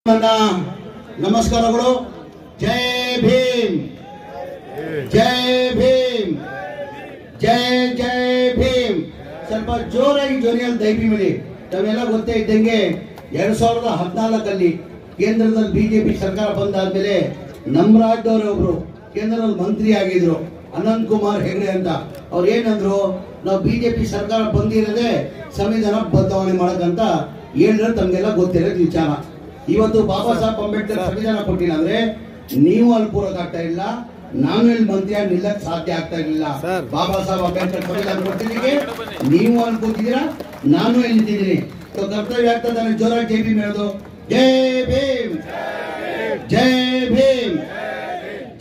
ನಮಸ್ಕಾರಗಳು. ಜೈ ಭೀಮ್, ಜೈ ಭೀಮ್, ಜೈ ಜೈ ಭೀಮ್. ಸ್ವಲ್ಪ ಜೋರಾಗಿ ಧ್ವನಿಯಲ್ಲಿ ದಯವಿಡಿ. ತಾವೆಲ್ಲ ಗೊತ್ತೇ ಇದ್ದಂಗೆ 2014 ಕೇಂದ್ರದಲ್ಲಿ ಬಿಜೆಪಿ ಸರ್ಕಾರ ಬಂದಾದ್ಮೇಲೆ ನಮ್ಮ ರಾಜ್ಯದವರೊಬ್ರು ಕೇಂದ್ರದಲ್ಲಿ ಮಂತ್ರಿ ಆಗಿದ್ರು, ಅನಂತ್ ಕುಮಾರ್ ಹೆಗಡೆ ಅಂತ. ಅವ್ರು ಏನಂದ್ರು, ನಾವು ಬಿಜೆಪಿ ಸರ್ಕಾರ ಬಂದಿರೋದೇ ಸಂವಿಧಾನ ಬದಲಾವಣೆ ಮಾಡಕ್ಕಂತ ಹೇಳಿದ್ರೆ ತಮ್ಗೆಲ್ಲ ಗೊತ್ತಿರೋದು ವಿಚಾರ. ಇವತ್ತು ಬಾಬಾ ಸಾಹೇಬ್ ಅಂಬೇಡ್ಕರ್ ಸಂವಿಧಾನ ಕೊಟ್ಟಿಲ್ಲ ಅಂದ್ರೆ ನೀವು ಅಲ್ಲಿ ಪೂರಕ ಆಗ್ತಾ ಇಲ್ಲ, ನಾನು ಇಲ್ಲಿ ಮಂತ್ರಿಯಾಗಿ ನಿಲ್ಲಕ್ ಸಾಧ್ಯ ಆಗ್ತಾ ಇರಲಿಲ್ಲ. ಬಾಬಾ ಸಾಹೇಬ್ ಅಂಬೇಡ್ಕರ್ ಸಂವಿಧಾನ ಕೊಟ್ಟಿದ್ದಕ್ಕೆ ನೀವು ಅಲ್ಲಿ ಕೂತಿದ್ದೀರಾ, ನಾನು ಇಲ್ಲಿ ನಿಂತಿದ್ದೀನಿ. ಕರ್ತವ್ಯ ಆಗ್ತದೆ. ಜೋರಾಗಿ ಜೈ ಭೀಮ್ ಹೇಳೋದು. ಜೈ ಭೀಮ್, ಜೈ ಭೀಮ್,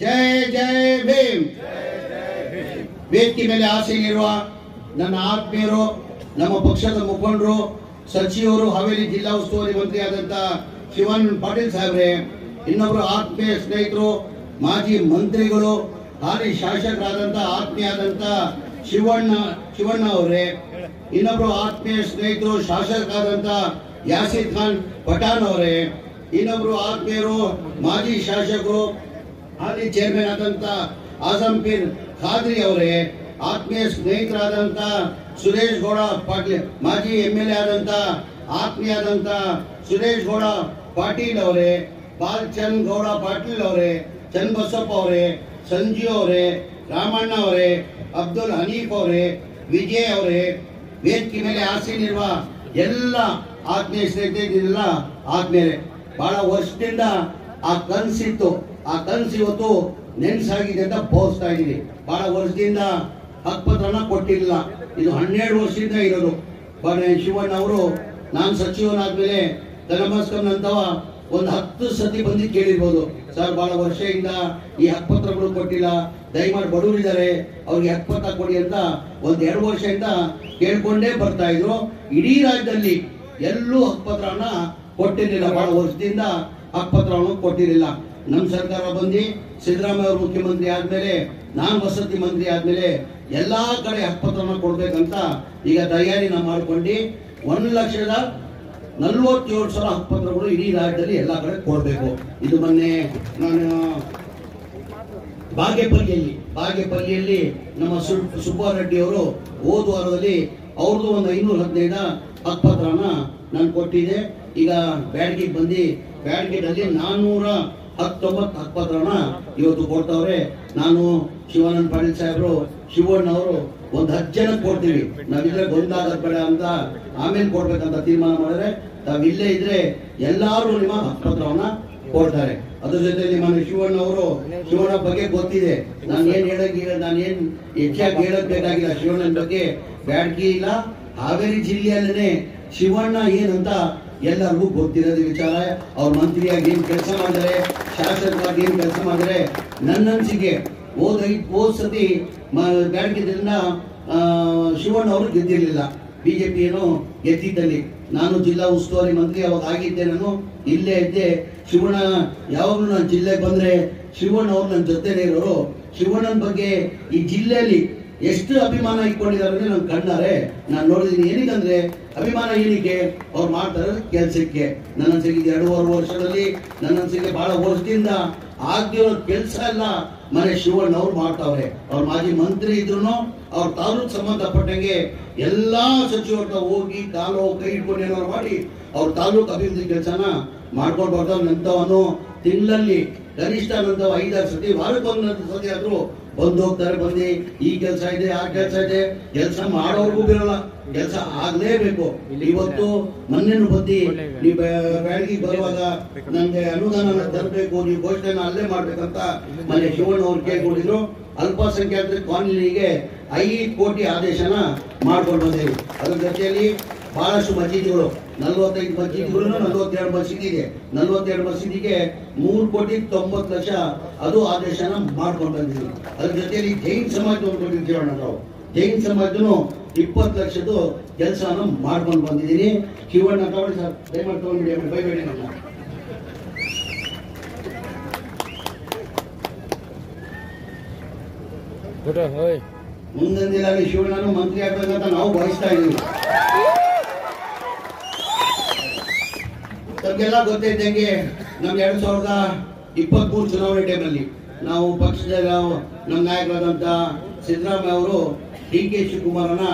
ಜೈ ಜೈ ಭೀಮ್. ವೇದಿಕೆ ಮೇಲೆ ಆಸೆಯಲ್ಲಿರುವ ನನ್ನ ಆತ್ಮೀಯರು, ನಮ್ಮ ಪಕ್ಷದ ಮುಖಂಡರು, ಸಚಿವರು, ಹಾವೇರಿ ಜಿಲ್ಲಾ ಉಸ್ತುವಾರಿ ಮಂತ್ರಿ ಆದಂತ ಶಿವನ್ ಪಾಟೀಲ್ ಸಾಹೇಬ್ರೆ, ಇನ್ನೊಬ್ರು ಆತ್ಮೀಯ ಸ್ನೇಹಿತರು, ಮಾಜಿ ಮಂತ್ರಿಗಳು, ಹಾಲಿ ಶಾಸಕರಾದಂತ ಆತ್ಮೀಯಾದಂತ ಶಿವಣ್ಣ ಅವರೇ, ಇನ್ನೊಬ್ರು ಆತ್ಮೀಯ ಸ್ನೇಹಿತರು, ಶಾಸಕರಾದಂತ ಯಾಸಿರ್ ಖಾನ್ ಪಠಾಣ್ ಅವರೇ, ಇನ್ನೊಬ್ರು ಆತ್ಮೀಯರು, ಮಾಜಿ ಶಾಸಕರು, ಹಾಲಿ ಚೇರ್ಮನ್ ಆದಂತ ಆಜಂ ಪೀರ್ ಖಾದ್ರಿ ಅವರೇ, ಆತ್ಮೀಯ ಸ್ನೇಹಿತರಾದಂತ ಸುರೇಶ್ ಗೌಡ ಪಾಟೀಲ್, ಮಾಜಿ MLA ಆದಂತ ಆತ್ಮೀಯಾದಂತ ಸುರೇಶ್ ಗೌಡ ಪಾಟೀಲ್ ಅವರೇ, ಬಾಲಚಂದ್ ಗೌಡ ಪಾಟೀಲ್ ಅವರೇ, ಚನ್ನಬಸಪ್ಪ ಅವರೇ, ಸಂಜೀವ್ ಅವರೇ, ರಾಮಣ್ಣ ಅವರೇ, ಅಬ್ದುಲ್ ಹನೀಫ್ ಅವರೇ, ವಿಜಯ್ ಅವರೇ, ವೇದಿಕೆ ಮೇಲೆ ಆಸೀನಿರುವ ಎಲ್ಲ ಆತ್ಮೀಯ ಸ್ನೇಹಿತರೆಲ್ಲ ಆತ್ಮೀಯರೇ, ಬಹಳ ವರ್ಷದಿಂದ ಆ ಕನಸಿತ್ತು, ಆ ಕನಸು ಇವತ್ತು ನೆನ್ಸಾಗಿದೆ ಅಂತ ಭಾವಿಸ್ತಾ ಇದ್ದೀವಿ. ಬಹಳ ವರ್ಷದಿಂದ ಹಕ್ಕುಪತ್ರನ ಕೊಟ್ಟಿಲ್ಲ, ಇದು 12 ವರ್ಷದಿಂದ ಇರೋದು. ಶಿವಣ್ಣ ಅವರು ನಾನು ಸಚಿವನಾದ್ಮೇಲೆ ನಮಸ್ಕಂತವ ಒಂದು 10 ಸತಿ ಬಂದು ಕೇಳಿರ್ಬೋದು, ಸರ್ ಬಹಳ ವರ್ಷದಿಂದ ಈ ಹಕ್ಕುಪತ್ರಗಳು ಕೊಟ್ಟಿಲ್ಲ, ದಯಮಾಡಿ ಬಡವರಿದ್ದಾರೆ ಅವ್ರಿಗೆ ಹಕ್ಕುಪತ್ರ ಕೊಡಿ ಅಂತ 1-2 ವರ್ಷದಿಂದ ಕೇಳ್ಕೊಂಡೇ ಬರ್ತಾ ಇದ್ರು. ಇಡೀ ರಾಜ್ಯದಲ್ಲಿ ಎಲ್ಲೂ ಹಕ್ಕುಪತ್ರನ ಕೊಟ್ಟಿರಲಿಲ್ಲ, ಬಹಳ ವರ್ಷದಿಂದ ಹಕ್ಕುಪತ್ರವನ್ನು ಕೊಟ್ಟಿರಲಿಲ್ಲ. ನಮ್ಮ ಸರ್ಕಾರ ಬಂದು ಸಿದ್ದರಾಮಯ್ಯ ಅವರು ಮುಖ್ಯಮಂತ್ರಿ ಆದ್ಮೇಲೆ, ನಾನು ವಸತಿ ಮಂತ್ರಿ ಆದ್ಮೇಲೆ ಎಲ್ಲಾ ಕಡೆ ಹಕ್ಕುಪತ್ರನ ಕೊಡ್ಬೇಕಂತ ಈಗ ತಯಾರಿನ ಮಾಡ್ಕೊಂಡು 1,47,000 ಹಕ್ಕುಪತ್ರಗಳು ಇಡೀ ರಾಜ್ಯದಲ್ಲಿ ಎಲ್ಲಾ ಕಡೆ ಕೊಡ್ಬೇಕು. ಇದು ಮೊನ್ನೆ ನಾನು ಬಾಗೇಪಲ್ಲಿಯಲ್ಲಿ ನಮ್ಮ ಸುಬ್ಬಾರೆಡ್ಡಿ ಅವರು ಹೋದ ವಾರದಲ್ಲಿ ಅವ್ರದ್ದು ಒಂದು 515 ಹಕ್ಕುಪತ್ರನ ನಾನು ಕೊಟ್ಟಿದ್ದೆ. ಈಗ ಬ್ಯಾಡ್ಗಿಗೆ ಬಂದು ಬ್ಯಾಡ್ಗಿನಲ್ಲಿ 419 ಹಕ್ಕುಪತ್ರನ ಇವತ್ತು ಕೊಡ್ತಾವ್ರೆ. ನಾನು ಶಿವಾನಂದ ಪಾಟೀಲ್ ಸಾಹೇಬರು, ಶಿವಣ್ಣ ಅವರು ಒಂದು 10 ಜನಕ್ಕೆ ಕೊಡ್ತೀವಿ, ನಾವಿದ್ರೆ ಗೊಂದಲ ಬೇಡ ಅಂತ ಆಮೇಲೆ ಕೊಡ್ಬೇಕಂತ ತೀರ್ಮಾನ ಮಾಡಿದ್ರೆ, ತಾವಿಲ್ಲೇ ಇದ್ರೆ ಎಲ್ಲಾರು ನಿಮ್ಮ ಹಕ್ಕುಪತ್ರವನ್ನ ಕೊಡ್ತಾರೆ. ಅದ್ರ ಜೊತೆ ನಿಮ್ಮ ಶಿವಣ್ಣ ಬಗ್ಗೆ ಗೊತ್ತಿದೆ, ನಾನೇನ್ ಹೆಚ್ಚಾಗಿ ಹೇಳಕ್ ಬೇಕಾಗಿಲ್ಲ. ಶಿವಣ್ಣನ ಬಗ್ಗೆ ಬ್ಯಾಡ್ಗಿ ಇಲ್ಲ, ಹಾವೇರಿ ಜಿಲ್ಲೆಯಲ್ಲೇ ಶಿವಣ್ಣ ಏನಂತ ಎಲ್ಲರಿಗೂ ಗೊತ್ತಿರೋದು ವಿಚಾರ. ಅವ್ರ ಮಂತ್ರಿಯಾಗಿ ಏನ್ ಕೆಲಸ ಮಾಡಿದರೆ, ಶಾಸಕರಾಗಿ ಏನ್ ಕೆಲಸ ಮಾಡಿದರೆ, ನನ್ನ ಅನಿಸಿಕೆ ಹೋದ ಸತಿ ಬ್ಯಾಡ್ಗಿದ್ರಿಂದ ಶಿವಣ್ಣ ಅವರು ಗೆದ್ದಿರ್ಲಿಲ್ಲ, ಬಿಜೆಪಿ ಏನು ಗೆದ್ದಿದ್ದಲ್ಲಿ. ನಾನು ಜಿಲ್ಲಾ ಉಸ್ತುವಾರಿ ಮಂತ್ರಿ ಅವಾಗ ಆಗಿದ್ದೆ, ನಾನು ಇಲ್ಲೇ ಇದ್ದೆ. ಶಿವಣ್ಣ ಯಾವಾಗಲೂ ನಾನು ಜಿಲ್ಲೆಗೆ ಬಂದ್ರೆ ಶಿವಣ್ಣ ಅವ್ರು ನನ್ನ ಜೊತೆನೇ ಇರೋರು. ಶಿವಣ್ಣನ ಬಗ್ಗೆ ಈ ಜಿಲ್ಲೆಯಲ್ಲಿ ಎಷ್ಟು ಅಭಿಮಾನ ಇಟ್ಕೊಂಡಿದ್ದಾರೆ ಅಂದ್ರೆ ನಾನು ಕಂಡಾರೆ, ನಾನು ನೋಡಿದೀನಿ. ಏನಕ್ಕಂದ್ರೆ ಅಭಿಮಾನ ಏನಕ್ಕೆ, ಅವ್ರು ಮಾಡ್ತಾರೆ ಕೆಲ್ಸಕ್ಕೆ. ನನ್ನ ಅನ್ಸಿಗೆ 2.5 ವರ್ಷದಲ್ಲಿ ನನ್ನ ಅನ್ಸಿಗೆ ಬಹಳ ವರ್ಷದಿಂದ ಆಗಿರೋ ಕೆಲಸ ಎಲ್ಲ ಮನೆ ಶಿವಣ್ಣ ಅವ್ರು ಮಾಡ್ತಾವ್ರೆ. ಅವ್ರ ಮಾಜಿ ಮಂತ್ರಿ ಇದ್ರು ಅವ್ರ ತಾಲೂಕ್ ಸಂಬಂಧಪಟ್ಟಂಗೆ ಎಲ್ಲಾ ಸಚಿವರ ಹೋಗಿ ಕಾಲು ಕೈ ಇಟ್ಕೊಂಡು ಏನಾದ್ರು ಮಾಡಿ ಅವ್ರ ತಾಲೂಕ್ ಅಭಿವೃದ್ಧಿ ಕೆಲಸನ ಮಾಡ್ಕೊಂಡು ಬರ್ತಾವ್. ನಂತವನು ತಿಂಗಳಲ್ಲಿ ಕನಿಷ್ಠ ನಂತವ 5-6 ಸತಿ, ವಾರಕ್ಕೊಂದು ಸತಿ ಆದ್ರೂ ಬಂದು ಹೋಗ್ತಾರೆ. ಬಂದು ಈ ಕೆಲಸ ಇದೆ, ಆ ಕೆಲಸ ಇದೆ, ಕೆಲಸ ಮಾಡೋರ್ಗೂ ಬಿರಲ್ಲ, ಕೆಲಸ ಆಗ್ಲೇಬೇಕು. ಇವತ್ತು ಮೊನ್ನೆನು ಬಂದು ನೀವು ಬ್ಯಾಡ್ಗಿಗೆ ಬರುವಾಗ ನಂಗೆ ಅನುದಾನ ತರಬೇಕು, ನೀವು ಘೋಷಣೆ ಅಲ್ಲೇ ಮಾಡ್ಬೇಕಂತ ಮನೆ ಶಿವಣ್ಣ ಅವ್ರು ಕೇಳ್ಕೊಂಡಿದ್ರು. ಅಲ್ಪಸಂಖ್ಯಾತರ ಕಾಲೋನಿಗೆ 5 ಕೋಟಿ ಆದೇಶನ ಮಾಡ್ಕೊಂಡು ಬಂದೇವಿ. ಅದ್ರ ಜೊತೆಯಲ್ಲಿ ಬಹಳಷ್ಟು ಮಸೀದಿಗಳು, 45 ಮಸೀದಿಗಳು, 42 ಮಸೀದಿ ಇದೆ. 42 ಮಸೀದಿಗೆ 3,90,00,000 ಅದು ಆದೇಶನ ಮಾಡ್ಕೊಂಡು ಬಂದಿದ್ವಿ. ಅದ್ರ ಜೊತೆಯಲ್ಲಿ ಜೈನ್ ಸಮಾಜ ಅಂದ್ಕೊಂಡಿದ್ದೀವಿ ನಾವು, ಜೈನ್ ಸಮಾಜನು 20 ಲಕ್ಷದ ಕೆಲಸನ ಮಾಡ್ಕೊಂಡು ಬಂದಿದ್ದೀನಿ. ಶಿವಣ್ಣ ತಗೊಳ್ಳಿ ಸರ್, ದಯಮಾಡಿ ತಗೊಂಡ್ಬಿಡಿ, ಬೈಬೇಡಿ ನನ್ನ. ಮುಂದಿನ ದಿನ ಶಿವಣ್ಣನು ಮಂತ್ರಿ ಆಗ್ಬೇಕಂತ ನಾವು ಬಯಸ್ತಾ ಇದ್ದೀವಿ. ತಮಗೆಲ್ಲ ಗೊತ್ತಿದ್ದಂಗೆ ನಮ್ಗೆ 2023 ಚುನಾವಣೆ ಟೈಮಲ್ಲಿ ನಾವು ಪಕ್ಷದ ನಮ್ಮ ನಾಯಕರಾದಂತ ಸಿದ್ದರಾಮಯ್ಯ ಅವರು DK ಶಿವಕುಮಾರನ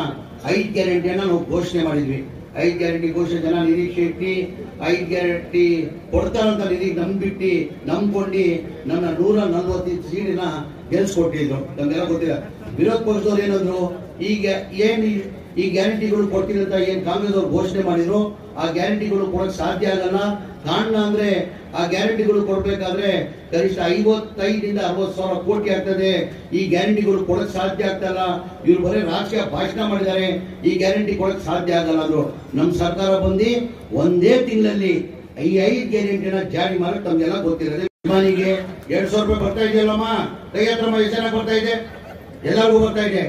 5 ಗ್ಯಾರಂಟಿಯನ್ನ ನಾವು ಘೋಷಣೆ ಮಾಡಿದ್ವಿ. 5 ಗ್ಯಾರಂಟಿ ಘೋಷಣೆ ಜನ ನಿರೀಕ್ಷೆ ಇಟ್ಟು 5 ಗ್ಯಾರಂಟಿ ಕೊಡ್ತಾರಂತ ನಂಬಿಟ್ಟು ನಂಬ್ಕೊಂಡು ನನ್ನ 140 ಸೀಟಿನ ಗೆಲ್ಸ್ಕೊಟ್ಟಿದ್ರು. ನಮ್ಗೆಲ್ಲ ಗೊತ್ತಿಲ್ಲ. ವಿರೋಧ ಪಕ್ಷದವ್ರು ಏನಂದ್ರು, ಈಗ ಏನ್ ಈ ಗ್ಯಾರಂಟಿಗಳು ಕೊಡ್ತೀನಿ ಅಂತ ಏನ್ ಕಾಂಗ್ರೆಸ್ ಅವರು ಘೋಷಣೆ ಮಾಡಿದ್ರು ಆ ಗ್ಯಾರಂಟಿಗಳು ಕೊಡಕ್ ಸಾಧ್ಯ ಆಗಲ್ಲ. ಕಾರಣ ಅಂದ್ರೆ ಆ ಗ್ಯಾರಂಟಿಗಳು ಕೊಡ್ಬೇಕಾದ್ರೆ ಕನಿಷ್ಠ 55 ರಿಂದ 60 ಸಾವಿರ ಕೋಟಿ ಆಗ್ತದೆ. ಈ ಗ್ಯಾರಂಟಿಗಳು ಕೊಡಕ್ ಸಾಧ್ಯ ಆಗ್ತಲ್ಲ. ಇವ್ರು ಬರೀ ರಾಜಕೀಯ ಭಾಷಣ ಮಾಡಿದ್ದಾರೆ, ಈ ಗ್ಯಾರಂಟಿ ಕೊಡಕ್ ಸಾಧ್ಯ ಆಗಲ್ಲ ಅಂದ್ರು. ನಮ್ ಸರ್ಕಾರ ಬಂದು ಒಂದೇ ತಿಂಗಳಲ್ಲಿ ಈ 5 ಗ್ಯಾರಂಟಿನ ಜಾರಿ ಮಾಡಕ್ ತಮ್ಗೆಲ್ಲ ಗೊತ್ತಿರೋದು. ವಿಮಾನಿಗೆ 200 ರೂಪಾಯಿ ಬರ್ತಾ ಇದೆಯಲ್ಲಮ್ಮ, ಕೈ ಹತ್ರ ಎಷ್ಟು ಜನ ಬರ್ತಾ ಇದೆ? ಎಲ್ಲರಿಗೂ ಬರ್ತಾ ಇದೆ.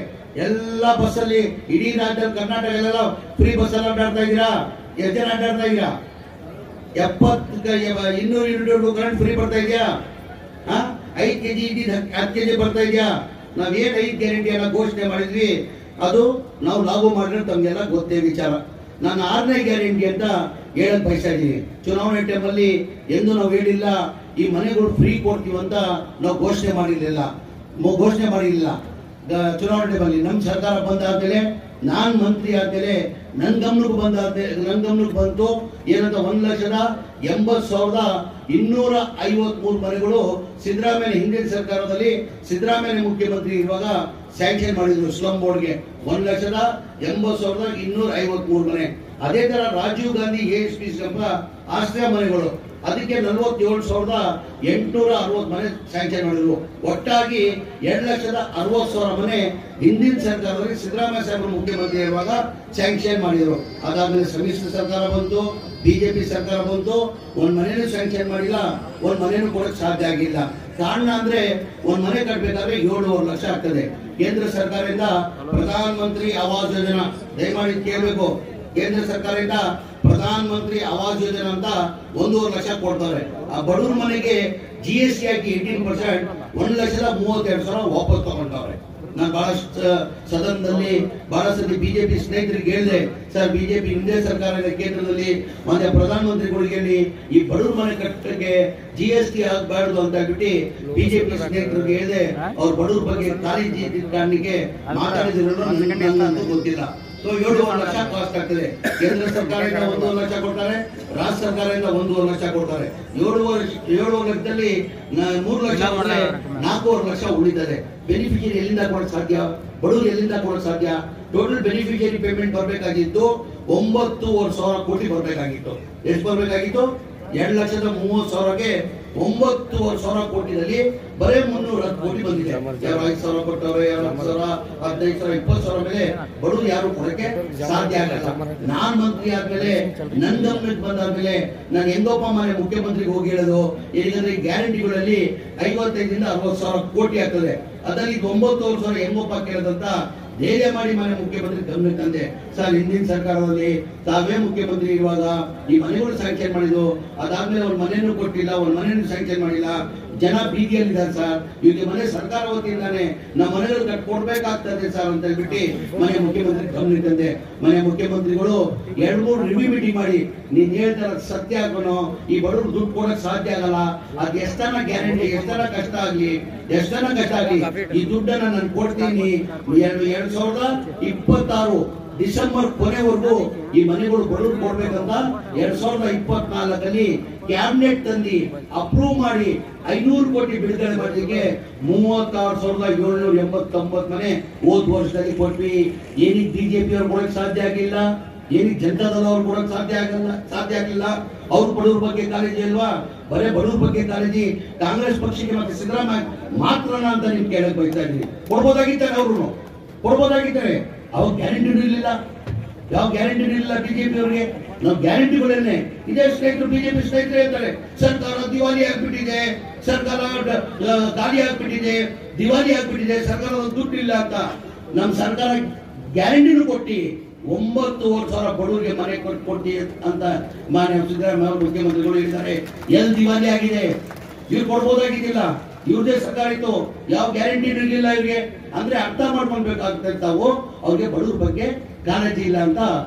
ಎಲ್ಲ ಬಸ್ಸಲ್ಲಿ ಇಡೀ ರಾಜ್ಯದಲ್ಲಿ ಕರ್ನಾಟಕ ಎಲ್ಲ ಫ್ರೀ ಬಸ್ ಎಲ್ಲ ಅಡ್ಡಾಡ್ತಾ ಇದ್ದೀರಾ? ಎಷ್ಟು ಜನ ಅಡ್ಡಾಡ್ತಾ ಇದ್ದೀರಾ? 200 ಯೂನಿಟ್ ಕರೆಂಟ್ ಫ್ರೀ ಬರ್ತಾ ಇದೆಯಾ? 5 kg ಇದ್ದಿದ್ದು 10 kg ಬರ್ತಾ ಇದೆಯಾ? ನಾವೇನ್ 5 ಗ್ಯಾರಂಟಿಯನ್ನ ಘೋಷಣೆ ಮಾಡಿದ್ವಿ ಅದು ನಾವು ಲಾಗು ಮಾಡಿದ್ರೆ ತಮ್ಗೆಲ್ಲ ಗೊತ್ತೇ ವಿಚಾರ. ನಾನು 6ನೇ ಗ್ಯಾರಂಟಿ ಅಂತ ಹೇಳಕ್ ಬಯಸ್ತಾ ಇದ್ದೀನಿ. ಚುನಾವಣೆ ಟೈಮಲ್ಲಿ ಎಂದು ನಾವು ಹೇಳಿಲ್ಲ ಈ ಮನೆಗಳು ಫ್ರೀ ಕೊಡ್ತೀವಿ ಅಂತ ನಾವು ಘೋಷಣೆ ಮಾಡಿರಲಿಲ್ಲ. ಚುನಾವಣೆ ಟೈಮಲ್ಲಿ ನಮ್ಮ ಸರ್ಕಾರ ಬಂದಾದ್ಮೇಲೆ ನಾನ್ ಮಂತ್ರಿ ಆದ್ಮೇಲೆ ನನ್ ಗಮನಕ್ಕೆ ಬಂತು ಏನಂತ 1,80,253 ಮನೆಗಳು ಸಿದ್ದರಾಮಯ್ಯ ಹಿಂದಿನ ಸರ್ಕಾರದಲ್ಲಿ ಸಿದ್ದರಾಮಯ್ಯ ಮುಖ್ಯಮಂತ್ರಿ ಇರುವಾಗ ಸ್ಯಾಂಕ್ಷನ್ ಮಾಡಿದ್ರು ಸ್ಲಮ್ ಬೋರ್ಡ್ಗೆ 1,80,253 ಮನೆ. ಅದೇ ತರ ರಾಜೀವ್ ಗಾಂಧಿ ASP ಆಶ್ರಯ ಮನೆಗಳು ಅದಕ್ಕೆ 47,860 ಮನೆ ಸ್ಯಾಂಕ್ಷನ್ ಮಾಡಿದ್ರು. ಒಟ್ಟಾಗಿ 2,60,000 ಮನೆ ಹಿಂದಿನ ಸರ್ಕಾರದಲ್ಲಿ ಸಿದ್ದರಾಮಯ್ಯ ಸಾಹೇಬರು ಮುಖ್ಯಮಂತ್ರಿ ಇರುವಾಗ ಸ್ಯಾಂಕ್ಷನ್ ಮಾಡಿದ್ರು. ಅದಾದ್ಮೇಲೆ ಸಮ್ಮಿಶ್ರ ಸರ್ಕಾರ ಬಂತು, ಬಿಜೆಪಿ ಸರ್ಕಾರ ಬಂತು, ಒಂದ್ ಮನೇನು ಸ್ಯಾಂಕ್ಷನ್ ಮಾಡಿಲ್ಲ, ಒಂದ್ ಮನೇನು ಕೊಡಕ್ ಸಾಧ್ಯ ಆಗಿಲ್ಲ. ಕಾರಣ ಅಂದ್ರೆ ಒಂದ್ ಮನೆ ಕಟ್ಟಬೇಕಾದ್ರೆ 7.5 ಲಕ್ಷ ಆಗ್ತದೆ. ಕೇಂದ್ರ ಸರ್ಕಾರದಿಂದ ಪ್ರಧಾನ ಮಂತ್ರಿ ಆವಾಸ್ ಯೋಜನಾ, ದಯಮಾಡಿ ಕೇಳಬೇಕು, ಕೇಂದ್ರ ಸರ್ಕಾರದಿಂದ ಪ್ರಧಾನ ಮಂತ್ರಿ ಆವಾಸ್ ಯೋಜನಾ ಅಂತ 1.5 ಲಕ್ಷ ಕೊಡ್ತಾರೆ. ಆ ಬಡವ್ರ ಮನೆಗೆ GST ಹಾಕಿ 18% 1,32,000 ವಾಪಸ್ ತಗೊಂಡವ್ರೆ. ನಾನು ಬಹಳಷ್ಟು ಸದನದಲ್ಲಿ ಬಹಳ ಸತಿ ಬಿಜೆಪಿ ಸ್ನೇಹಿತರಿಗೆ ಹೇಳಿದೆ, ಸರ್ ಬಿಜೆಪಿ ಹಿಂದೆ ಸರ್ಕಾರ ಕೇಂದ್ರದಲ್ಲಿ ಮತ್ತೆ ಪ್ರಧಾನ ಮಂತ್ರಿಗಳಿಗೆ ಹೇಳಿ ಈ ಬಡವ್ರ ಮನೆ ಕಟ್ಟಕ್ಕೆ GST ಆಗಬಾರ್ದು ಅಂತ ಬಿಟ್ಟು ಬಿಜೆಪಿ ಸ್ನೇಹಿತರಿಗೆ ಹೇಳಿದೆ. ಅವ್ರ ಬಡವ್ರ ಬಗ್ಗೆ ಕಾಳಜಿ ಕಾರಣಕ್ಕೆ ಮಾತಾಡಿದ್ರು ಗೊತ್ತಿಲ್ಲ. 7.5 ಲಕ್ಷ ಕಾಸ್ಟ್ ಆಗ್ತದೆ. ಕೇಂದ್ರ ಸರ್ಕಾರದಿಂದ 1.5 ಲಕ್ಷ ಕೊಡ್ತಾರೆ, ರಾಜ್ಯ ಸರ್ಕಾರದಿಂದ 1.5 ಲಕ್ಷ ಕೊಡ್ತಾರೆ. 7 ಲಕ್ಷದಲ್ಲಿ 3 ಲಕ್ಷ 4.5 ಲಕ್ಷ ಉಳಿತದೆ. ಬೆನಿಫಿಷಿಯರಿ ಎಲ್ಲಿಂದ ಕೊಡಕ್ ಸಾಧ್ಯ? ಬಡವರು ಎಲ್ಲಿಂದ ಕೊಡಕ್ ಸಾಧ್ಯ? ಟೋಟಲ್ ಬೆನಿಫಿಷಿಯರಿ ಪೇಮೆಂಟ್ ಬರಬೇಕಾಗಿತ್ತು 9,500 ಕೋಟಿ ಬರಬೇಕಾಗಿತ್ತು. ಎಷ್ಟು ಬರಬೇಕಾಗಿತ್ತು? 2,30,000ಗೆ 9,500 ಕೋಟಿನಲ್ಲಿ ಬರೇ 310 ಕೋಟಿ ಬಂದಿದೆ. ಯಾರು 5,000 ಕೊಟ್ಟವ್ರೆ, 10,000, 15,000, 20,000 ಮೇಲೆ ಬಡವರು ಯಾರು ಕೊಡಕ್ಕೆ ಸಾಧ್ಯ ಆಗಲ್ಲ. ನಾನ್ ಮಂತ್ರಿ ಆದ್ಮೇಲೆ ನನ್ನ ಗಮನಕ್ಕೆ ಬಂದಾದ್ಮೇಲೆ ನಾನು ಹೆಂಗೋಪ್ಪ ಮನೆ ಮುಖ್ಯಮಂತ್ರಿಗೆ ಹೋಗಿ ಹೇಳೋದು, ಏಕೆಂದ್ರೆ ಗ್ಯಾರಂಟಿಗಳಲ್ಲಿ 55,000 ರಿಂದ 60,000 ಕೋಟಿ ಆಗ್ತದೆ. ಅದರಲ್ಲಿ 9,000 ಹೆಂಗೋಪ್ಪ ಕೇಳದಂತ ಧೈರ್ಯ ಮಾಡಿ ಮನೆ ಮುಖ್ಯಮಂತ್ರಿ ಗಮನಕ್ಕೆ ತಂದೆ. ಸರ್ ಹಿಂದಿನ ಸರ್ಕಾರದಲ್ಲಿ ತಾವೇ ಮುಖ್ಯಮಂತ್ರಿ ಇರುವಾಗ ಈ ಮನೆಗಳು ಸ್ಯಾಂಕ್ಷನ್ ಮಾಡಿದ್ರು, ಅದಾದ್ಮೇಲೆ ಒಂದ್ ಮನೆಯನ್ನು ಕೊಟ್ಟಿಲ್ಲ, ಒಂದ್ ಮನೆಯನ್ನು ಸ್ಯಾಂಕ್ಷನ್ ಮಾಡಿಲ್ಲ, ಜನ ಬೀದಿಯಲ್ಲಿದ್ದಾರೆ ಸರ್, ಈಗ ಮನೆ ಸರ್ಕಾರ ವತಿಯಿಂದಾನೆ ನಮ್ಮ ಮನೆಗಳು ಕಟ್ಕೊಡ್ಬೇಕಾಗ್ತದೆ ಸರ್ ಅಂತ ಹೇಳ್ಬಿಟ್ಟು ಮನೆ ಮುಖ್ಯಮಂತ್ರಿ ಗಮನಕ್ಕೆ ತಂದೆ. ಮನೆ ಮುಖ್ಯಮಂತ್ರಿಗಳು 2-3 ರಿವ್ಯೂ ಮೀಟಿಂಗ್ ಮಾಡಿ ನೀನ್ ಹೇಳ್ತಾರ ಸತ್ಯ ಹಾಕೋನು, ಈ ಬಡವರು ದುಡ್ಡು ಕೊಡಕ್ ಸಾಧ್ಯ ಆಗಲ್ಲ, ಅದ್ ಎಷ್ಟನ ಗ್ಯಾರಂಟಿ ಎಷ್ಟನ ಕಷ್ಟ ಆಗ್ಲಿ ಈ ದುಡ್ಡನ್ನ ನಾನು ಕೊಡ್ತೀನಿ. 2026 ಡಿಸೆಂಬರ್ ಕೊನೆವರೆಗೂ ಈ ಮನೆಗಳು ಬಡವರು ಕೊಡ್ಬೇಕಂತ 2024 ಕ್ಯಾಬಿನೆಟ್ ತಂದು ಅಪ್ರೂವ್ ಮಾಡಿ 500 ಕೋಟಿ ಬಿಡುಗಡೆ ಮಾಡಲಿಕ್ಕೆ 36,789 ಮನೆ ಹೋದ ವರ್ಷದಲ್ಲಿ ಕೊಟ್ವಿ. ಏನಿಗೆ ಬಿಜೆಪಿ ಅವ್ರು ಕೊಡಕ್ ಸಾಧ್ಯ ಆಗಿಲ್ಲ, ಏನಿಗೆ ಜನತಾದಳ ಅವ್ರು ಕೊಡಕ್ ಸಾಧ್ಯ ಆಗಿಲ್ಲ. ಅವ್ರ ಬಡವ್ರ ಬಗ್ಗೆ ಕಾಳಜಿ ಅಲ್ವಾ? ಬರೇ ಬಡವ್ರ ಬಗ್ಗೆ ಕಾಳಜಿ ಕಾಂಗ್ರೆಸ್ ಪಕ್ಷಕ್ಕೆ ಮತ್ತೆ ಸಿದ್ದರಾಮಯ್ಯ ಮಾತ್ರನ ಅಂತ ನಿಮ್ಗೆ ಕೇಳಕ್ ಬಯಸ್ತಾ ಇದ್ದೀವಿ. ಕೊಡ್ಬೋದಾಗಿದ್ದಾರೆ, ಅವ್ರು ಕೊಡ್ಬೋದಾಗಿದ್ದಾರೆ. ಅವ್ರ ಗ್ಯಾರಂಟಿ ಇರಲಿಲ್ಲ, ಯಾವ ಗ್ಯಾರಂಟಿ ಇರಲಿಲ್ಲ ಬಿಜೆಪಿ ಅವರಿಗೆ. ನಾವು ಗ್ಯಾರಂಟಿಗಳನ್ನೇ ಇದೇ ಸ್ನೇಹಿತರು ಬಿಜೆಪಿ ಸ್ನೇಹಿತರು ಹೇಳ್ತಾರೆ, ಸರ್ಕಾರ ದಿವಾಲಿ ಆಗ್ಬಿಟ್ಟಿದೆ, ಸರ್ಕಾರ ಖಾಲಿ ಆಗ್ಬಿಟ್ಟಿದೆ, ದಿವಾಲಿ ಆಗ್ಬಿಟ್ಟಿದೆ, ಸರ್ಕಾರದ ದುಡ್ಡು ಇಲ್ಲ ಅಂತ. ನಮ್ ಸರ್ಕಾರ ಗ್ಯಾರಂಟಿನೂ ಕೊಟ್ಟಿ 9,500 ಬಡವರಿಗೆ ಮನೆ ಕೊಡ್ತೀವಿ ಅಂತ ಮಾನ್ಯ ಸಿದ್ದರಾಮಯ್ಯ ಮುಖ್ಯಮಂತ್ರಿಗಳು ಹೇಳಿದ್ದಾರೆ. ಎಲ್ಲಿ ದಿವಾಲಿ ಆಗಿದೆ? ಇವ್ರು ಕೊಡ್ಬೋದಾಗಿದ್ದಿಲ್ಲ, ಇವ್ರದೇ ಸರ್ಕಾರ ಇತ್ತು, ಯಾವ ಗ್ಯಾರಂಟಿ ಇರಲಿಲ್ಲ ಇವ್ರಿಗೆ. ಅಂದ್ರೆ ಅರ್ಥ ಮಾಡ್ಕೊಳ್ಬೇಕಾಗ್ತದೆ ತಾವು, ಅವ್ರಿಗೆ ಬಡವ್ರ ಬಗ್ಗೆ ಕಾಳಜಿ ಇಲ್ಲ ಅಂತ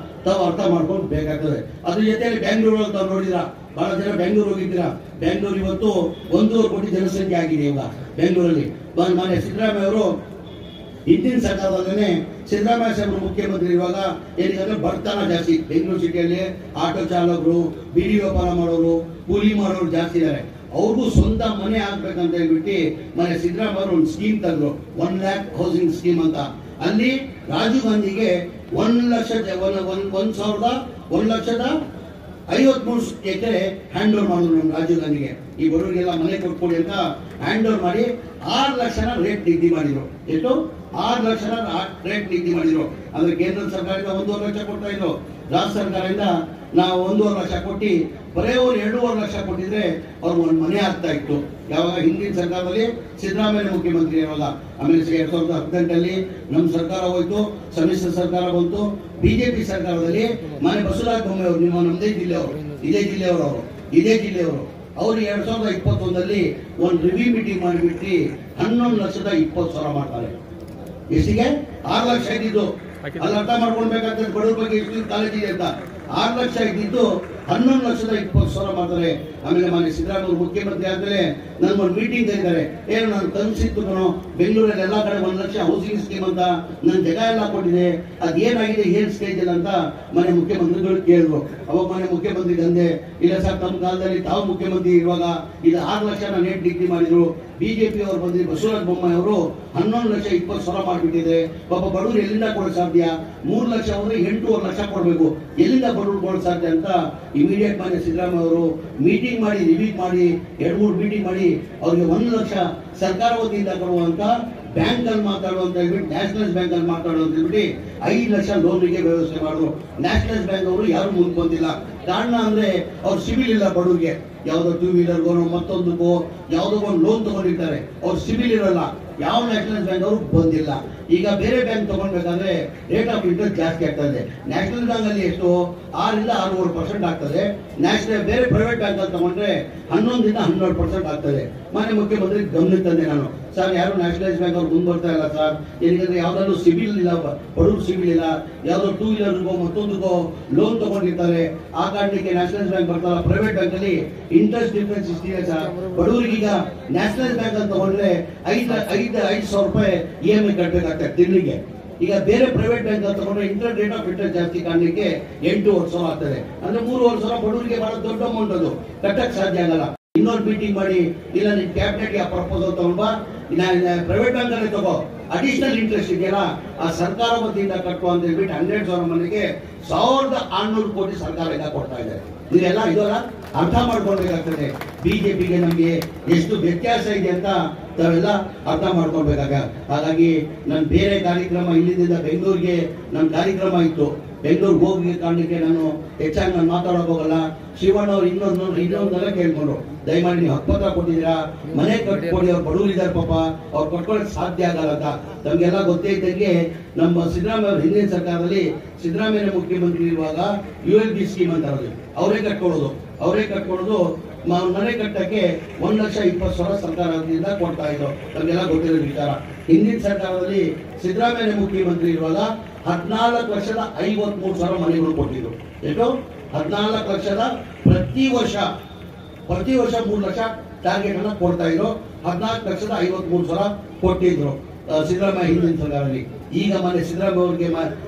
ತಾವು ಅರ್ಥ ಮಾಡ್ಕೊಂಡು ಬೇಕಾಗ್ತದೆ. ಅದ್ರ ಜೊತೆಯಲ್ಲಿ ಬೆಂಗಳೂರಲ್ಲಿ ತಾವು ನೋಡಿದ್ರ ಬಹಳ ಜನ ಬೆಂಗಳೂರು ಹೋಗಿದ್ದೀರಾ. ಬೆಂಗಳೂರು ಇವತ್ತು 1.5 ಕೋಟಿ ಜನಸಂಖ್ಯೆ ಆಗಿದೆ. ಇವಾಗ ಬೆಂಗಳೂರಲ್ಲಿ ಮಾನ್ಯ ಸಿದ್ದರಾಮಯ್ಯ ಅವರು ಹಿಂದಿನ ಸರ್ಕಾರದಲ್ಲೇ ಸಿದ್ದರಾಮಯ್ಯ ಸಾಹೇಬರು ಮುಖ್ಯಮಂತ್ರಿ ಇರುವಾಗ ಏನಂದ್ರೆ ಬಡತನ ಜಾಸ್ತಿ. ಬೆಂಗಳೂರು ಸಿಟಿಯಲ್ಲಿ ಆಟೋ ಚಾಲಕರು, ಬೀಡಿ ವ್ಯಾಪಾರ ಮಾಡೋರು, ಕೂಲಿ ಮಾಡೋರು ಜಾಸ್ತಿ ಇದ್ದಾರೆ. ಅವ್ರಿಗೂ ಸ್ವಂತ ಮನೆ ಆಗ್ಬೇಕಂತ ಹೇಳ್ಬಿಟ್ಟು ಮನೆ ಸಿದ್ದರಾಮಯ್ಯ ಅವರು ಒಂದು ಸ್ಕೀಮ್ ತಂದ್ರು, 1 lakh ಹೌಸಿಂಗ್ ಸ್ಕೀಮ್ ಅಂತ. ಅಲ್ಲಿ ರಾಜೀವ್ ಗಾಂಧಿಗೆ 1,53 ಎಕರೆ ಹ್ಯಾಂಡ್ ಓವರ್ ಮಾಡಿದ್ರು ನಮ್ಮ ರಾಜೀವ್ ಗಾಂಧಿಗೆ. ಈ ಬಡವರಿಗೆಲ್ಲ ಮನೆ ಕೊಟ್ಕೊಡಿ ಅಂತ ಹ್ಯಾಂಡ್ ಓವರ್ ಮಾಡಿ 6 ಲಕ್ಷನ ರೇಟ್ ನಿಗದಿ ಮಾಡಿದ್ರು. ಎಷ್ಟು? 6 ಲಕ್ಷನ ರೇಟ್ ನಿಗದಿ ಮಾಡಿದ್ರು. ಅಂದ್ರೆ ಕೇಂದ್ರ ಸರ್ಕಾರದಿಂದ 1.5 ಲಕ್ಷ ಕೊಡ್ತಾ ಇದ್ರು, ರಾಜ್ಯ ಸರ್ಕಾರದಿಂದ ನಾವು 1.5 ಲಕ್ಷ ಕೊಟ್ಟು ಬರೇ ಅವ್ರು 2.5 ಲಕ್ಷ ಕೊಟ್ಟಿದ್ರೆ ಅವ್ರು ಒಂದು ಮನೆ ಆಗ್ತಾ ಇತ್ತು. ಯಾವಾಗ ಹಿಂದಿನ ಸರ್ಕಾರದಲ್ಲಿ ಸಿದ್ದರಾಮಯ್ಯ ಮುಖ್ಯಮಂತ್ರಿ ಇರುವಾಗ. ಆಮೇಲೆ 2018 ನಮ್ಮ ಸರ್ಕಾರ ಹೋಯ್ತು, ಸಮ್ಮಿಶ್ರ ಸರ್ಕಾರ ಬಂತು. ಬಿಜೆಪಿ ಸರ್ಕಾರದಲ್ಲಿ ಮನೆ ಬಸವರಾಜ ಬೊಮ್ಮಾಯಿ ಅವರು, ನಮ್ಮದೇ ಜಿಲ್ಲೆಯವರು, ಇದೇ ಜಿಲ್ಲೆಯವರು ಅವರು 2021 ಒಂದು ರಿವ್ಯೂ ಮೀಟಿಂಗ್ ಮಾಡಿಬಿಟ್ಟು 11,20,000 ಮಾಡ್ತಾರೆ. ಎಷ್ಟಿಗೆ? 6 ಲಕ್ಷ ಇದ್ದಿದ್ದು. ಅಲ್ಲಿ ಅರ್ಥ ಮಾಡ್ಕೊಳ್ಬೇಕಾಗ್ತದೆ ಬಡವ್ರ ಬಗ್ಗೆ ಎಷ್ಟು ಕಾಲೇಜ್ ಇದೆ ಅಂತ. 6 ಲಕ್ಷ ಇದ್ದಿದ್ದು 11,20,000 ಮಾಡ್ತಾರೆ. ಆಮೇಲೆ ಮಾನ್ಯ ಸಿದ್ದರಾಮಯ್ಯ ಮುಖ್ಯಮಂತ್ರಿ ಆದ್ಮೇಲೆ ನನ್ಗೊಂದು ಮೀಟಿಂಗ್ ಕರೀತಾರೆ. ಏನು ನಾನು ಕನಸಿತ್ತು ಕಣೋ, ಬೆಂಗಳೂರಲ್ಲಿ ಎಲ್ಲಾ ಕಡೆ 1 ಲಕ್ಷ ಹೌಸಿಂಗ್ ಸ್ಕೀಮ್ ಅಂತ ನನ್ ಜಾಗ ಎಲ್ಲ ಕೊಟ್ಟಿದೆ, ಅದೇನಾಗಿದೆ ಏನ್ ಸ್ಟೇಜ್ ಇಲ್ಲ ಅಂತ ಮನೆ ಮುಖ್ಯಮಂತ್ರಿಗಳು ಕೇಳಿದ್ರು. ಅವಾಗ ಮನೆ ಮುಖ್ಯಮಂತ್ರಿಗೆ ಅಂದೆ, ಇಲ್ಲ ಸರ್ ತಮ್ಮ ಕಾಲದಲ್ಲಿ ತಾವು ಮುಖ್ಯಮಂತ್ರಿ ಇರುವಾಗ ಇದು 6 ಲಕ್ಷನ ನೇಟ್ ನಿಗದಿ ಮಾಡಿದ್ರು. ಬಿಜೆಪಿ ಅವರು ಬಂದ್ರೆ ಬಸವರಾಜ ಬೊಮ್ಮಾಯಿ ಅವರು 11,20,000 ಮಾಡಿಬಿಟ್ಟಿದೆ. ಪಾಪ ಬಡವರು ಎಲ್ಲಿಂದ ಕೊಡೋ ಸಾಧ್ಯ? 3 ಲಕ್ಷ ಹೋದ್ರೆ 8.5 ಲಕ್ಷ ಕೊಡಬೇಕು, ಎಲ್ಲಿಂದ ಬಡವರು ಕೊಡೋ ಸಾಧ್ಯ ಅಂತ ಇಮಿಡಿಯೇಟ್ ಮಾನ್ಯ ಸಿದ್ದರಾಮಯ್ಯ ಅವರು ಮೀಟಿಂಗ್ ಮಾಡಿ, ರಿವ್ಯೂ ಮಾಡಿ, 2-3 ಮೀಟಿಂಗ್ ಮಾಡಿ ಅವ್ರಿಗೆ 1 ಲಕ್ಷ ಸರ್ಕಾರ ವತಿಯಿಂದ ಕೊಡುವಂತ ಬ್ಯಾಂಕ್ ಅಲ್ಲಿ ಮಾತಾಡುವಂತ ಹೇಳ್ಬಿಟ್ಟು ನ್ಯಾಷನಲ್ ಬ್ಯಾಂಕ್ ಅಲ್ಲಿ ಮಾತಾಡುವಂತ ಹೇಳ್ಬಿಟ್ಟು 5 ಲಕ್ಷ ಲೋನ್ಗೆ ವ್ಯವಸ್ಥೆ ಮಾಡಿದ್ರು. ನ್ಯಾಷನಲ್ ಬ್ಯಾಂಕ್ ಅವರು ಯಾರು ಮುಂದೆ ಬಂದಿಲ್ಲ. ಕಾರಣ ಅಂದ್ರೆ ಅವ್ರು ಸಿವಿಲ್ ಇಲ್ಲ ಬಡವರಿಗೆ. ಯಾವ್ದೋ 2 ವೀಲರ್ಗೋ ಮತ್ತೊಂದಕ್ಕೋ ಯಾವ್ದೋ ಒಂದು ಲೋನ್ ತಗೊಂಡಿರ್ತಾರೆ, ಅವ್ರು ಸಿವಿಲ್ ಇರಲ್ಲ. ಯಾವ ನ್ಯಾಷನಲ್ ಬ್ಯಾಂಕ್ ಅವರು ಬಂದಿಲ್ಲ. ಈಗ ಬೇರೆ ಬ್ಯಾಂಕ್ ತಗೊಳ್ಬೇಕಾದ್ರೆ ರೇಟ್ ಆಫ್ ಇಂಟ್ರೆಸ್ಟ್ ಜಾಸ್ತಿ ಆಗ್ತದೆ. ನ್ಯಾಷನಲ್ ಬ್ಯಾಂಕ್ ಅಲ್ಲಿ ಎಷ್ಟು? 6 ರಿಂದ 6.5% ಆಗ್ತದೆ. ನ್ಯಾಷನಲ್ ಬೇರೆ ಪ್ರೈವೇಟ್ ಬ್ಯಾಂಕ್ ಅಲ್ಲಿ ತಗೊಂಡ್ರೆ 11 ರಿಂದ 12% ಆಗ್ತದೆ. ಮಾನ್ಯ ಮುಖ್ಯಮಂತ್ರಿ ಗಮನಕ್ಕೆ ತಂದೆ ನಾನು, ಸರ್ ಯಾರು ನ್ಯಾಷನಲೈಸ್ ಬ್ಯಾಂಕ್ ಅವ್ರು ಮುಂದೆ ಬರ್ತಾ ಇಲ್ಲ ಸರ್, ಏನಂದ್ರೆ ಯಾವ್ದಾದ್ರು ಸಿಬಿಲ್ ಇಲ್ಲ, ಬಡವ್ರು ಸಿಬಿಲ್ ಇಲ್ಲ, ಯಾವ್ದೋ 2 ವೀಲರ್ಗೋ ಮತ್ತೊಂದಕ್ಕೋ ಲೋನ್ ತಗೊಂಡಿರ್ತಾರೆ. ಆ ಕಾರಣಕ್ಕೆ ನ್ಯಾಷನಲೈಸ್ ಬ್ಯಾಂಕ್ ಬರ್ತಾರ. ಪ್ರೈವೇಟ್ ಬ್ಯಾಂಕ್ ಅಲ್ಲಿ ಇಂಟ್ರೆಸ್ಟ್ ಡಿಫರೆನ್ಸ್ ಇಷ್ಟಿದೆ ಸರ್. ಬಡವರಿಗೀಗ ನ್ಯಾಷನಲೈಸ್ ಬ್ಯಾಂಕ್ ಅಲ್ಲಿ ತಗೊಂಡ್ರೆ 5,000 ರೂಪಾಯಿ EMI ಕಟ್ಟಬೇಕಾಗ್ತದೆ ತಿಂಗಳಿಗೆ. ಈಗ ಬೇರೆ ಪ್ರೈವೇಟ್ ಬ್ಯಾಂಕ್ ಅಲ್ಲಿ ತಗೊಂಡ್ರೆ ಇಂಟ್ರೆಸ್ಟ್ ರೇಟ್ ಆಫ್ ಇಂಟ್ರೆಸ್ಟ್ ಜಾಸ್ತಿ ಕಾರಣಕ್ಕೆ 8,500 ಆಗ್ತದೆ. ಅಂದ್ರೆ 3,500 ಬಡವರಿಗೆ ಬಹಳ ದೊಡ್ಡ ಅಮೌಂಟ್, ಅದು ಕಟ್ಟಕ್ ಸಾಧ್ಯ ಆಗಲ್ಲ. ಇನ್ನೊಂದು ಮೀಟಿಂಗ್ ಮಾಡಿ, ಇಲ್ಲ ನಿನ್ ಕ್ಯಾಬಿನೆಟ್ಗೆ ಆ ಪ್ರಪೋಸಲ್ ತಗೊಂಡ್ಬಾ, ಪ್ರೈವೇಟ್ ಬ್ಯಾಂಕ್ ಅಲ್ಲಿ ತಗೋ, ಅಡಿಷನಲ್ ಇಂಟ್ರೆಸ್ಟ್ ಇದೆಯಲ್ಲ ಆ ಸರ್ಕಾರ ವತಿಯಿಂದ ಕಟ್ಟುವ ಅಂತ ಹೇಳ್ಬಿಟ್ಟು 100,000 ಮನೆಗೆ 1,600 ಕೋಟಿ ಸರ್ಕಾರ ಈಗ ಕೊಡ್ತಾ ಇದೆ. ಇದೆಲ್ಲ ಇದೆಲ್ಲ ಅರ್ಥ ಮಾಡ್ಕೊಳ್ಬೇಕಾಗ್ತದೆ. ಬಿಜೆಪಿಗೆ ನಮ್ಗೆ ಎಷ್ಟು ವ್ಯತ್ಯಾಸ ಇದೆ ಅಂತ ತಾವೆಲ್ಲ ಅರ್ಥ ಮಾಡ್ಕೊಳ್ಬೇಕಾಗ. ಹಾಗಾಗಿ ನಾನು ಬೇರೆ ಕಾರ್ಯಕ್ರಮ ಇಲ್ಲಿಂದ ಬೆಂಗಳೂರಿಗೆ ನನ್ನ ಕಾರ್ಯಕ್ರಮ ಇತ್ತು. ಬೆಂಗಳೂರಿಗೆ ಹೋಗಿ ಕಾರಣಕ್ಕೆ ನಾನು ಹೆಚ್ಚಾಗಿ ನಾನು ಮಾತಾಡೋಕೆ ಹೋಗಲ್ಲ. ಶಿವಣ್ಣ ಅವ್ರು ಇನ್ನೊಂದೆಲ್ಲ ಕೇಳ್ಕೊಂಡ್ರು, ದಯಮಾಡಿ ನೀವು ಹಕ್ಕುಪತ್ರ ಕೊಟ್ಟಿದ್ದೀರಾ, ಮನೆ ಕಟ್ಕೊಡಿ, ಅವ್ರು ಬಡವರು ಇದ್ದಾರೆ ಪಾಪ, ಅವ್ರು ಕಟ್ಕೊಳಕ್ ಸಾಧ್ಯ ಆಗಲ್ಲ ಅಂತ. ನಮ್ಗೆಲ್ಲ ಗೊತ್ತೇ ಇದ್ದಂಗೆ ನಮ್ಮ ಸಿದ್ದರಾಮಯ್ಯ ಅವ್ರ ಹಿಂದಿನ ಸರ್ಕಾರದಲ್ಲಿ ಸಿದ್ದರಾಮಯ್ಯ ಮುಖ್ಯಮಂತ್ರಿ ಇರುವಾಗ ULB ಸ್ಕೀಮ್ ಅಂತ ಅವರೇ ಕಟ್ಕೊಳ್ಳೋದು ಮನೆ ಕಟ್ಟಕ್ಕೆ 1,20,000 ಸರ್ಕಾರದಿಂದ ಕೊಡ್ತಾ ಇದ್ರು. ನಮ್ಗೆಲ್ಲ ಗೊತ್ತಿರೋ ವಿಚಾರ. ಹಿಂದಿನ ಸರ್ಕಾರದಲ್ಲಿ ಸಿದ್ದರಾಮಯ್ಯ ಮುಖ್ಯಮಂತ್ರಿ ಇರುವಾಗ 14,53,000 ಮನೆಗಳು ಕೊಟ್ಟಿದ್ರು. ಎಷ್ಟು? 14,00,000 ಪ್ರತಿ ವರ್ಷ 3 ಲಕ್ಷ ಟಾರ್ಗೆಟ್ ಅನ್ನ ಕೊಡ್ತಾ ಇದ್ರು. 14,53,000 ಕೊಟ್ಟಿದ್ರು ಸಿದ್ದರಾಮಯ್ಯ ಹಿಂದಿನ ಸರ್ಕಾರದಲ್ಲಿ. ಈಗ ಮನೆ ಸಿದ್ದರಾಮಯ್ಯ ಅವರಿಗೆ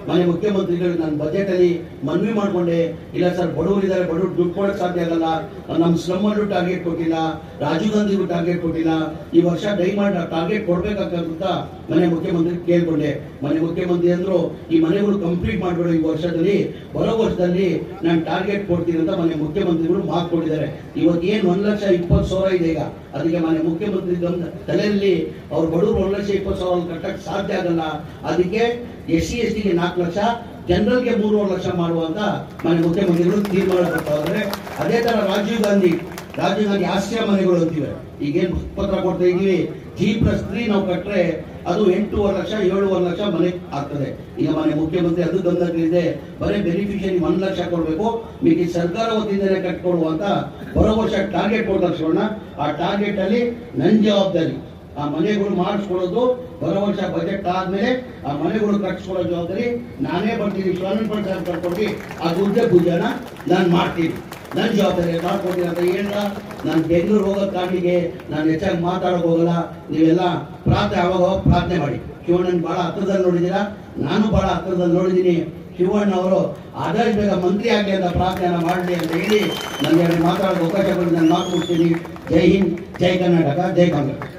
ಮನೆ ಮುಖ್ಯಮಂತ್ರಿಗಳು ನಾನು ಬಜೆಟ್ ಅಲ್ಲಿ ಮನವಿ ಮಾಡ್ಕೊಂಡೆ, ಇಲ್ಲ ಸರ್ ಬಡವರಿದ್ದಾರೆ, ಬಡವರು ದುಡ್ಡು ಕೊಡಕ್ ಸಾಧ್ಯ ಆಗಲ್ಲ, ನಮ್ಮ ಸ್ಲಮ್ ಅಲ್ಲೂ ಟಾರ್ಗೆಟ್ ಕೊಟ್ಟಿಲ್ಲ, ರಾಜೀವ್ ಗಾಂಧಿಗೂ ಟಾರ್ಗೆಟ್ ಕೊಟ್ಟಿಲ್ಲ, ಈ ವರ್ಷ ದಯಮಾಡಿ ಟಾರ್ಗೆಟ್ ಕೊಡ್ಬೇಕಾಗ್ತಂತ ಮನೆ ಮುಖ್ಯಮಂತ್ರಿ ಕೇಳ್ಕೊಂಡೆ. ಮನೆ ಮುಖ್ಯಮಂತ್ರಿ ಅಂದ್ರು, ಈ ಮನೆಗಳು ಕಂಪ್ಲೀಟ್ ಮಾಡ್ಬೇಡ, ಈ ವರ್ಷದಲ್ಲಿ ಬರೋ ವರ್ಷದಲ್ಲಿ ನಾನು ಟಾರ್ಗೆಟ್ ಕೊಡ್ತೀನಿ ಅಂತ ಮನೆ ಮುಖ್ಯಮಂತ್ರಿಗಳು ಮಾತು ಕೊಟ್ಟಿದ್ದಾರೆ. ಇವತ್ತು ಏನ್ 1,20,000 ಇದೆ ಈಗ, ಅದಕ್ಕೆ ಮನೆ ಮುಖ್ಯಮಂತ್ರಿ ತಲೆಯಲ್ಲಿ ಅವ್ರ ಬಡವರು 1,20,000 ಕಟ್ಟಕ್ ಸಾಧ್ಯ ಆಗಲ್ಲ. ಅದಕ್ಕೆ SC STಗೆ 4 ಲಕ್ಷ, ಜನರಲ್ಗೆ 3.5 ಲಕ್ಷ ಮಾಡುವಂತ ಮನೆ ಮುಖ್ಯಮಂತ್ರಿಗಳು ತೀರ್ಮಾನ ಕೊಡ್ತಾರೆ. ಅದೇ ತರ ರಾಜೀವ್ ಗಾಂಧಿ ಆಶ್ರಯ ಮನೆಗಳು ಅಂತೀವಿ. ಈಗೇನು ಪತ್ರ ಕೊಡ್ತಾ ಇದೀವಿ, G+3 ನಾವು ಕಟ್ರೆ ಅದು 8.5 ಲಕ್ಷ 7.5 ಲಕ್ಷ ಮನೆ ಆಗ್ತದೆ. ಈಗ ಮನೆ ಮುಖ್ಯಮಂತ್ರಿ ಅದು ಗಮನದಲ್ಲಿದೆ, ಬರೀ ಬೆನಿಫಿಷಿಯರಿ 1 ಲಕ್ಷ ಕೊಡ್ಬೇಕು, ಮಿಕ್ಕಿ ಸರ್ಕಾರ ವತಿಯಿಂದಲೇ ಕಟ್ಕೊಡುವಂತ ಬರೋ ವರ್ಷ ಟಾರ್ಗೆಟ್ ಕೊಡ್ತಾ ಆ ಟಾರ್ಗೆಟ್ ಅಲ್ಲಿ ನನ್ನ ಜವಾಬ್ದಾರಿ ಆ ಮನೆಗಳು ಮಾಡಿಸ್ಕೊಳ್ಳೋದು. ಬರೋ ವರ್ಷ ಬಜೆಟ್ ಆದ್ಮೇಲೆ ಆ ಮನೆಗಳು ಕಟ್ಟಿಸ್ಕೊಳ್ಳೋ ಜವಾಬ್ದಾರಿ ನಾನೇ ಬರ್ತೀನಿ. ಶಿವಾನಂದ ಪ್ರಸಾದ್ ಕರ್ಕೊಂಡು ಆ ಗುಡ್ಡೆ ಪೂಜೆನ ನಾನು ಮಾಡ್ತೀನಿ. ನನ್ನ ಜವಾಬ್ದಾರಿ ಮಾಡ್ಕೊಡ್ತೀನಿ ಅಂತ ಹೇಳ್ದ. ನಾನು ಬೆಂಗಳೂರು ಹೋಗೋ ಕಾರಣಕ್ಕೆ ನಾನು ಹೆಚ್ಚಾಗಿ ಮಾತಾಡೋಕೆ ಹೋಗಲ್ಲ. ನೀವೆಲ್ಲ ಪ್ರಾರ್ಥನೆ ಆವಾಗ ಪ್ರಾರ್ಥನೆ ಮಾಡಿ. ಶಿವಣ್ಣನ ಭಾಳ ಹತ್ರದಲ್ಲಿ ನೋಡಿದ್ದೀರಾ, ನಾನು ಭಾಳ ಹತ್ರದಲ್ಲಿ ನೋಡಿದ್ದೀನಿ. ಶಿವಣ್ಣ ಅವರು ಆದಷ್ಟು ಬೇಗ ಮಂತ್ರಿ ಆಗಲಿ ಅಂತ ಪ್ರಾರ್ಥನೆಯನ್ನು ಮಾಡಲಿ ಅಂತ ಹೇಳಿ ನನಗೆ ಮಾತಾಡೋಕೆ ಅವಕಾಶ ಕೊಡಿ. ನಾನು ಮಾತು ಕೊಡ್ತೀನಿ. ಜೈ ಹಿಂದ್, ಜೈ ಕರ್ನಾಟಕ, ಜೈ ಕಾಂಗ್ರೆಸ್.